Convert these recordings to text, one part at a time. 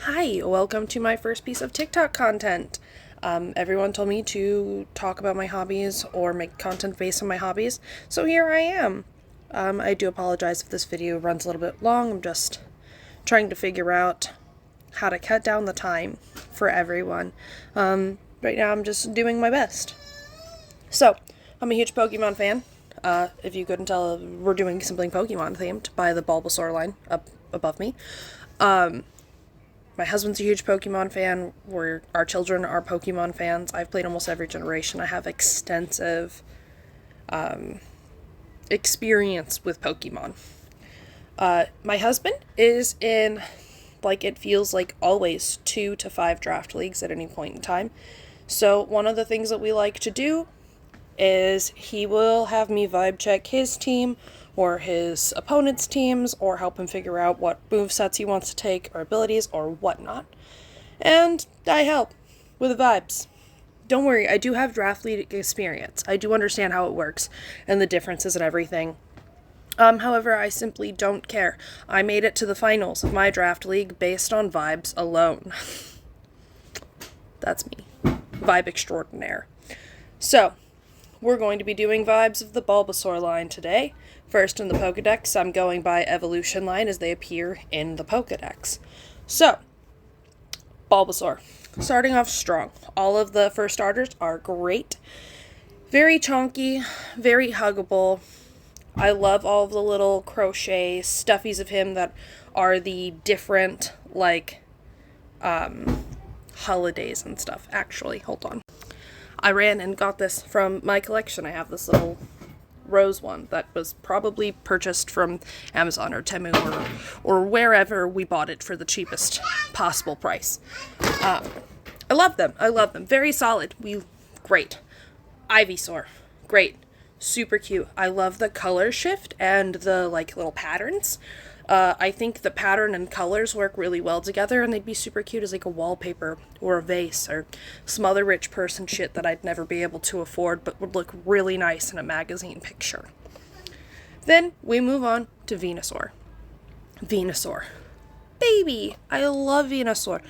Hi, welcome to my first piece of TikTok content. Everyone told me to talk about my hobbies or make content based on my hobbies, so here I am. I do apologize if this video runs a little bit long. I'm just trying to figure out how to cut down the time for everyone. Right now I'm just doing my best. So, I'm a huge Pokemon fan. If you couldn't tell, we're doing something Pokemon themed by the Bulbasaur line up above me. My husband's a huge Pokemon fan. Our children are Pokemon fans. I've played almost every generation. I have extensive experience with Pokemon. My husband is in, like, it feels like always 2 to 5 draft leagues at any point in time. So one of the things that we like to do is he will have me vibe check his team or his opponent's teams or help him figure out what movesets he wants to take or abilities or whatnot. And I help with the vibes. Don't worry, I do have draft league experience. I do understand how it works and the differences and everything. However, I simply don't care. I made it to the finals of my draft league based on vibes alone. That's me. Vibe extraordinaire. So, we're going to be doing vibes of the Bulbasaur line today. First in the Pokedex, I'm going by evolution line as they appear in the Pokedex. So, Bulbasaur. Starting off strong. All of the first starters are great. Very chonky, very huggable. I love all of the little crochet stuffies of him that are the different, holidays and stuff. Actually, hold on. I ran and got this from my collection. I have this little rose one that was probably purchased from Amazon or Temu or wherever we bought it for the cheapest possible price. I love them. I love them. Very solid. Great. Ivysaur. Great. Super cute. I love the color shift and the little patterns. I think the pattern and colors work really well together, and they'd be super cute as a wallpaper or a vase or some other rich person shit that I'd never be able to afford but would look really nice in a magazine picture. Then we move on to Venusaur. Venusaur. Baby! I love Venusaur.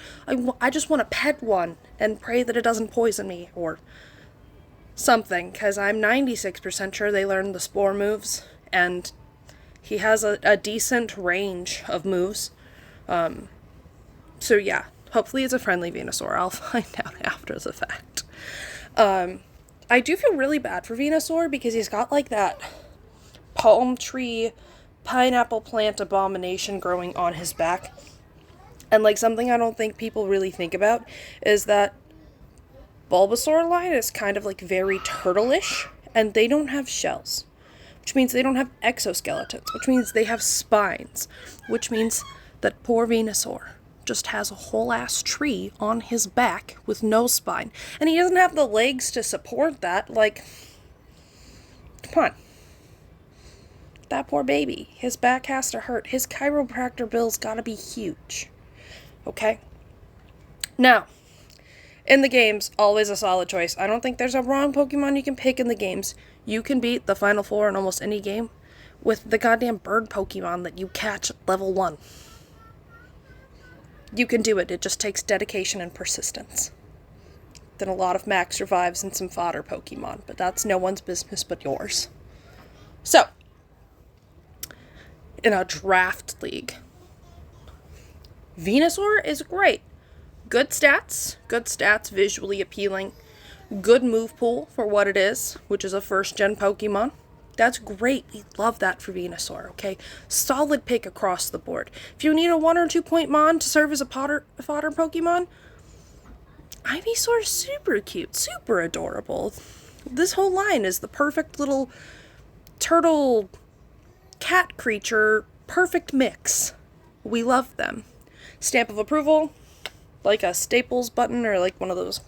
I just want to pet one and pray that it doesn't poison me or something, because I'm 96% sure they learned the spore moves, and he has a decent range of moves. So yeah, hopefully it's a friendly Venusaur. I'll find out after the fact. I do feel really bad for Venusaur because he's got that palm tree, pineapple plant abomination growing on his back. And something I don't think people really think about is that Bulbasaur line is kind of very turtle-ish, and they don't have shells. Which means they don't have exoskeletons, which means they have spines, which means that poor Venusaur just has a whole ass tree on his back with no spine. And he doesn't have the legs to support that. Come on. That poor baby. His back has to hurt. His chiropractor bill's gotta be huge. Okay? Now, in the games, always a solid choice. I don't think there's a wrong Pokemon you can pick in the games. You can beat the Final Four in almost any game with the goddamn bird Pokemon that you catch at level 1. You can do it. It just takes dedication and persistence. Then a lot of max revives and some fodder Pokemon, but that's no one's business but yours. So, in a draft league, Venusaur is great. Good stats, visually appealing. Good move pool for what it is, which is a first-gen Pokemon. That's great. We love that for Venusaur, okay? Solid pick across the board. If you need a 1 or 2 point Mon to serve as a fodder Pokemon, Ivysaur is super cute, super adorable. This whole line is the perfect little turtle cat creature, perfect mix. We love them. Stamp of approval, like a Staples button or one of those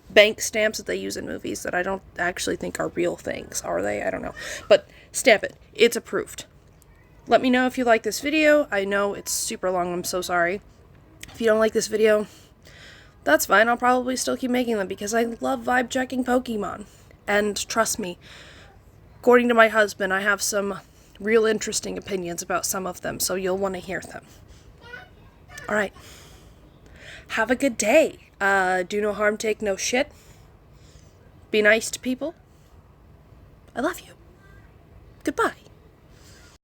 bank stamps that they use in movies that I don't actually think are real things, are they? I don't know. But stamp it. It's approved. Let me know if you like this video. I know it's super long. I'm so sorry. If you don't like this video, that's fine. I'll probably still keep making them because I love vibe checking Pokemon. And trust me, according to my husband, I have some real interesting opinions about some of them, so you'll want to hear them. Alright. have a good day. Do no harm, take no shit. Be nice to people. I love you. Goodbye.